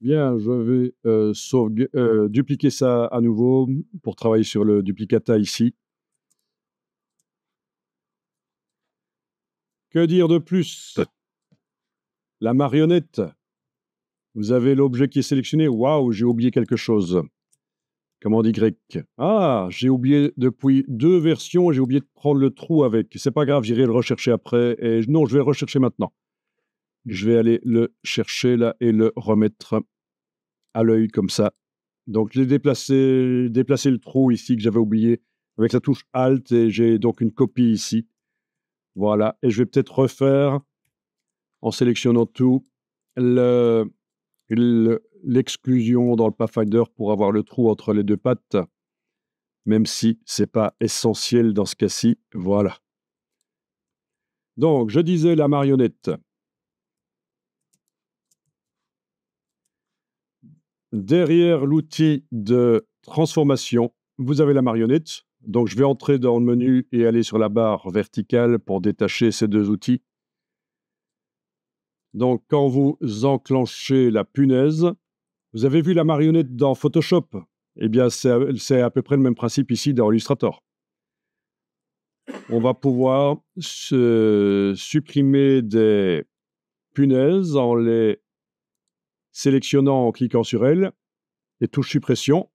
Bien, je vais dupliquer ça à nouveau pour travailler sur le duplicata ici. Que dire de plus? La marionnette. Vous avez l'objet qui est sélectionné. Waouh, j'ai oublié quelque chose. Commande Y. Ah, j'ai oublié depuis 2 versions, j'ai oublié de prendre le trou avec. C'est pas grave, j'irai le rechercher après. Et non, je vais le rechercher maintenant. Je vais aller le chercher là et le remettre à l'œil comme ça. Donc, j'ai déplacé le trou ici que j'avais oublié avec la touche Alt et j'ai donc une copie ici. Voilà. Et je vais peut-être refaire en sélectionnant tout l'exclusion dans le Pathfinder pour avoir le trou entre les deux pattes, même si c'est pas essentiel dans ce cas-ci. Voilà. Donc, je disais la marionnette. Derrière l'outil de transformation, vous avez la marionnette. Donc, je vais entrer dans le menu et aller sur la barre verticale pour détacher ces deux outils. Donc, quand vous enclenchez la punaise, vous avez vu la marionnette dans Photoshop. Eh bien, c'est à peu près le même principe ici dans Illustrator. On va pouvoir supprimer des punaises en les sélectionnant en cliquant sur elles et touche suppression.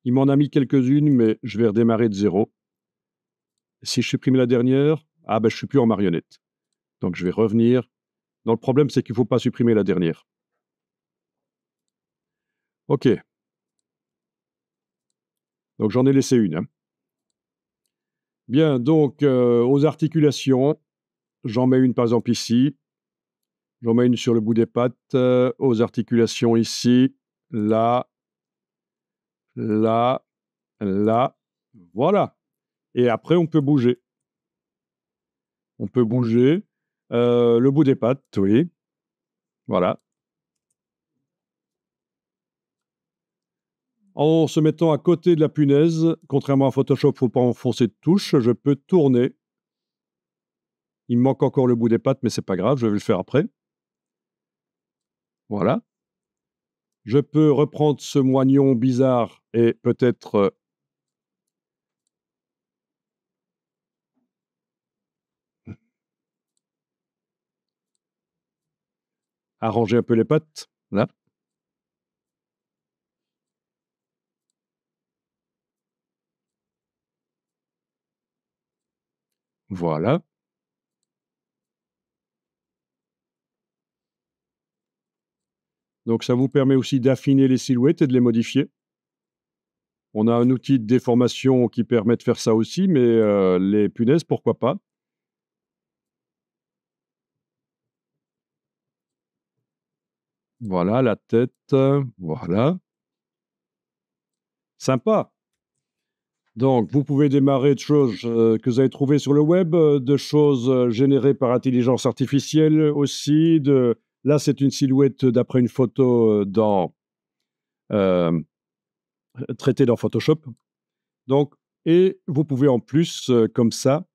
Il m'en a mis quelques-unes, mais je vais redémarrer de zéro. Si je supprime la dernière, je ne suis plus en marionnette. Donc, je vais revenir. Non, le problème, c'est qu'il ne faut pas supprimer la dernière. OK. Donc, j'en ai laissé une. Hein. Bien, donc, aux articulations, j'en mets une, par exemple, ici. J'en mets une sur le bout des pattes. Aux articulations, ici, là, là, là. Voilà. Et après, on peut bouger. On peut bouger le bout des pattes, oui. Voilà. En se mettant à côté de la punaise, contrairement à Photoshop, il ne faut pas enfoncer de touche, je peux tourner. Il me manque encore le bout des pattes, mais c'est pas grave, je vais le faire après. Voilà. Je peux reprendre ce moignon bizarre et peut-être arranger un peu les pattes. Là. Voilà. Donc ça vous permet aussi d'affiner les silhouettes et de les modifier. On a un outil de déformation qui permet de faire ça aussi, mais les punaises, pourquoi pas. Voilà la tête, voilà. Sympa. Donc, vous pouvez démarrer de choses que vous avez trouvées sur le web, de choses générées par intelligence artificielle aussi. Là, c'est une silhouette d'après une photo euh, traitée dans Photoshop. Donc, et vous pouvez en plus, comme ça,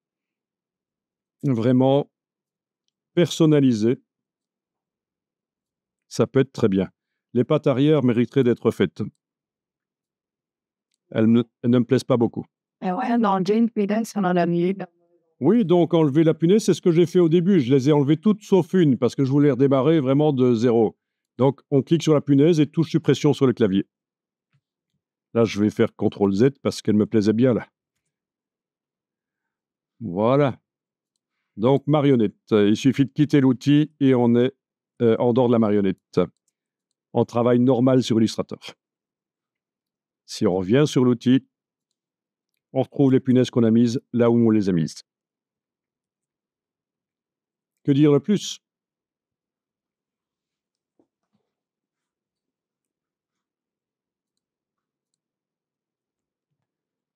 vraiment personnaliser. Ça peut être très bien. Les pattes arrière mériteraient d'être faites. Elles ne me plaisent pas beaucoup. Oui, donc enlever la punaise, c'est ce que j'ai fait au début. Je les ai enlevées toutes sauf une parce que je voulais redémarrer vraiment de zéro. Donc, on clique sur la punaise et touche suppression sur le clavier. Là, je vais faire CTRL-Z parce qu'elle me plaisait bien là. Voilà. Donc, marionnette. Il suffit de quitter l'outil et on est en dehors de la marionnette. En travail normal sur Illustrator. Si on revient sur l'outil, on retrouve les punaises qu'on a mises là où on les a mises. Que dire de plus?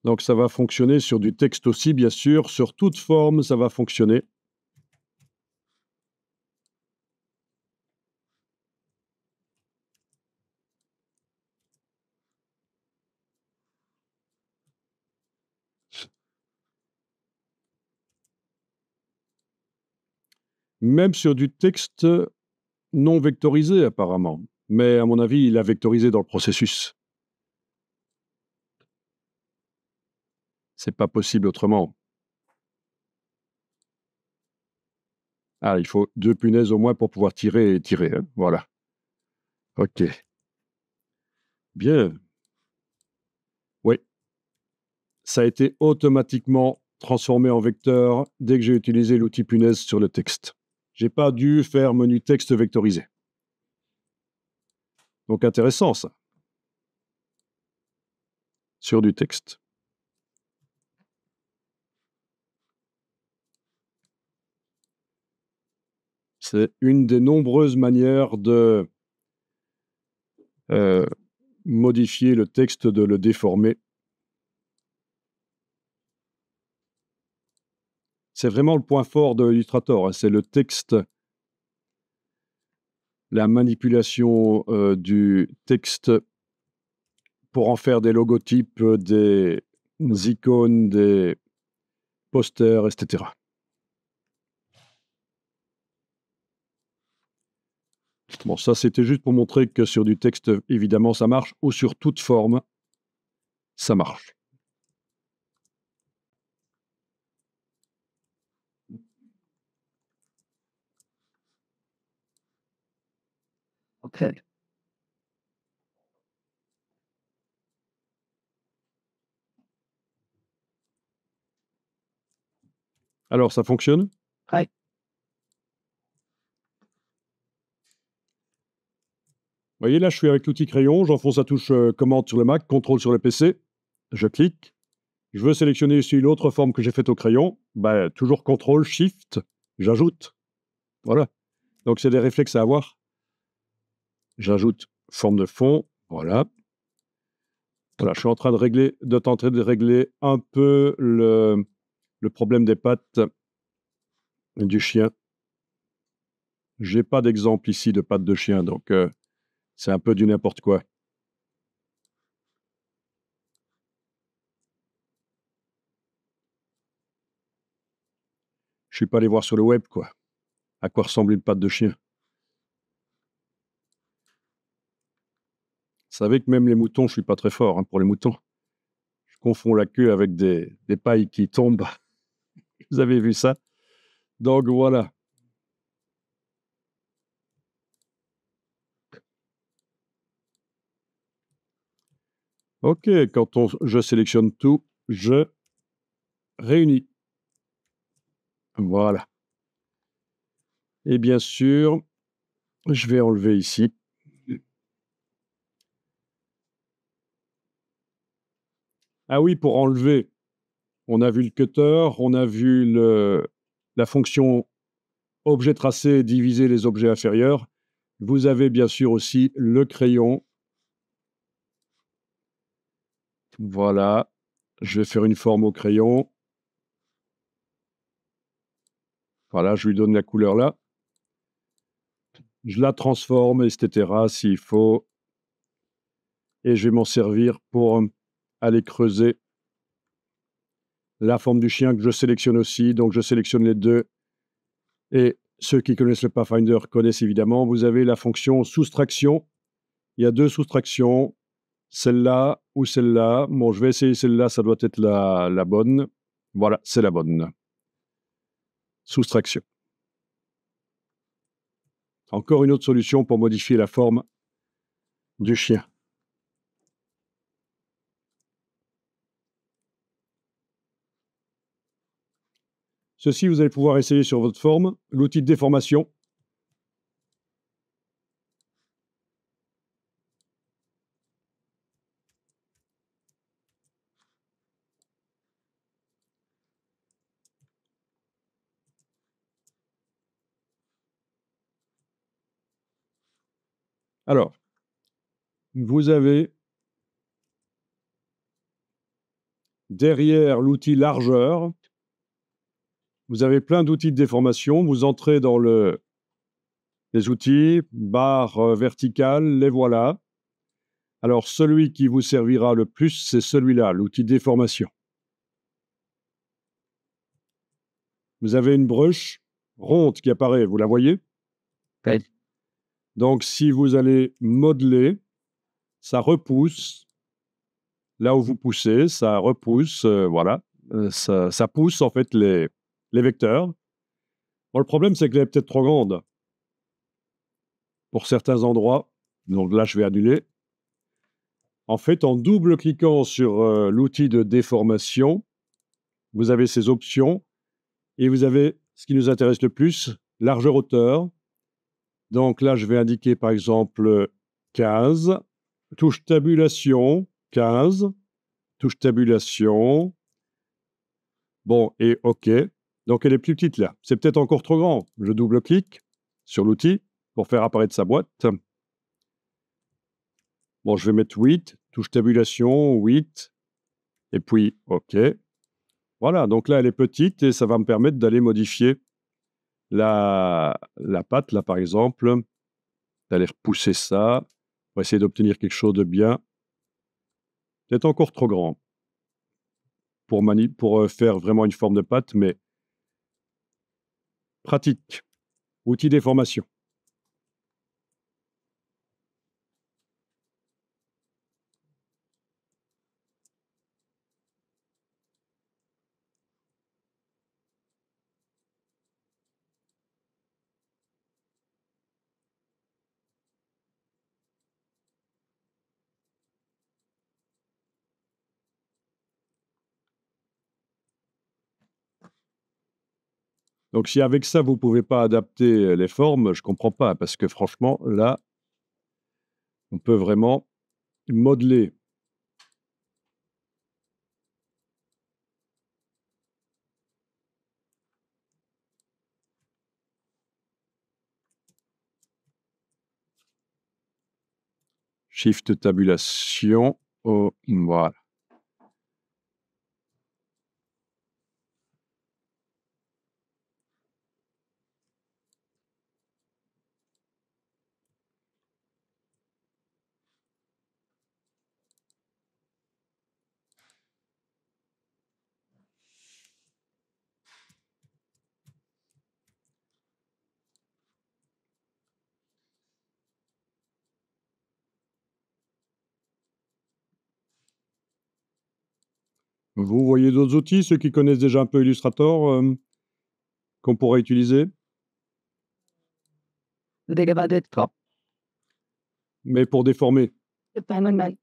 Donc ça va fonctionner sur du texte aussi, bien sûr. Sur toute forme, ça va fonctionner. Même sur du texte non vectorisé apparemment. Mais à mon avis, il a vectorisé dans le processus. C'est pas possible autrement. Ah, il faut 2 punaises au moins pour pouvoir tirer et tirer, hein. Voilà. OK. Bien. Oui. Ça a été automatiquement transformé en vecteur dès que j'ai utilisé l'outil punaise sur le texte. J'ai pas dû faire menu texte vectorisé. Donc intéressant ça. Sur du texte. C'est une des nombreuses manières de modifier le texte, de le déformer. C'est vraiment le point fort de Illustrator, hein, c'est le texte, la manipulation du texte pour en faire des logotypes, des icônes, des posters, etc. Bon, ça, c'était juste pour montrer que sur du texte, évidemment, ça marche, ou sur toute forme, ça marche. OK. Alors, ça fonctionne? Ouais. Vous voyez, là, je suis avec l'outil crayon, j'enfonce la touche commande sur le Mac, contrôle sur le PC, je clique. Je veux sélectionner ici l'autre forme que j'ai faite au crayon, bah, toujours contrôle, shift, j'ajoute. Voilà. Donc, c'est des réflexes à avoir. J'ajoute forme de fond, voilà. Voilà, je suis en train de tenter de régler un peu le problème des pattes du chien. J'ai pas d'exemple ici de pattes de chien, donc c'est un peu du n'importe quoi. Je suis pas allé voir sur le web, quoi. À quoi ressemble une patte de chien. Vous savez que même les moutons, je suis pas très fort, hein, pour les moutons. Je confonds la queue avec des pailles qui tombent. Vous avez vu ça? Donc voilà. OK, quand je sélectionne tout, je réunis. Voilà. Et bien sûr, je vais enlever ici. Ah oui, pour enlever, on a vu le cutter, on a vu la fonction objet tracé, diviser les objets inférieurs. Vous avez bien sûr aussi le crayon. Voilà. Je vais faire une forme au crayon. Voilà, je lui donne la couleur là. Je la transforme, etc. s'il faut. Et je vais m'en servir pour aller creuser la forme du chien que je sélectionne aussi. Donc, je sélectionne les deux. Et ceux qui connaissent le Pathfinder connaissent évidemment. Vous avez la fonction soustraction. Il y a 2 soustractions, celle-là ou celle-là. Bon, je vais essayer celle-là, ça doit être la bonne. Voilà, c'est la bonne. Soustraction. Encore une autre solution pour modifier la forme du chien. Ceci, vous allez pouvoir essayer sur votre forme. L'outil de déformation. Alors, vous avez derrière l'outil largeur, vous avez plein d'outils de déformation. Vous entrez dans les outils, barre verticale, les voilà. Alors, celui qui vous servira le plus, c'est celui-là, l'outil de déformation. Vous avez une brush ronde qui apparaît, vous la voyez? Ouais. Donc, si vous allez modeler, ça repousse là où vous poussez, ça repousse, voilà, ça pousse en fait les vecteurs. Bon, le problème, c'est qu'elle est peut-être trop grande pour certains endroits. Donc là, je vais annuler. En fait, en double-cliquant sur l'outil de déformation, vous avez ces options et vous avez ce qui nous intéresse le plus, largeur-hauteur. Donc là, je vais indiquer par exemple 15, touche tabulation, 15, touche tabulation. Bon, et OK. Donc elle est plus petite là. C'est peut-être encore trop grand. Je double-clique sur l'outil pour faire apparaître sa boîte. Bon, je vais mettre 8, touche tabulation, 8, et puis OK. Voilà, donc là, elle est petite et ça va me permettre d'aller modifier la patte, là, par exemple, d'aller repousser ça pour essayer d'obtenir quelque chose de bien. Peut-être encore trop grand pour faire vraiment une forme de patte, mais pratique. Outil déformation. Donc si avec ça, vous ne pouvez pas adapter les formes, je ne comprends pas, parce que franchement, là, on peut vraiment modeler. Shift tabulation. Oh, voilà. Vous voyez d'autres outils, ceux qui connaissent déjà un peu Illustrator, qu'on pourrait utiliser? Dégradé de forme. Mais pour déformer. C'est pas normal.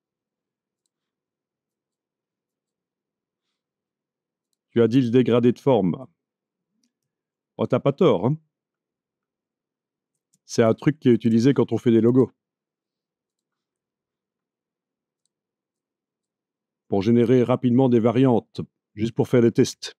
Tu as dit le dégradé de forme. Oh, t'as pas tort, hein? C'est un truc qui est utilisé quand on fait des logos. Pour générer rapidement des variantes, juste pour faire des tests.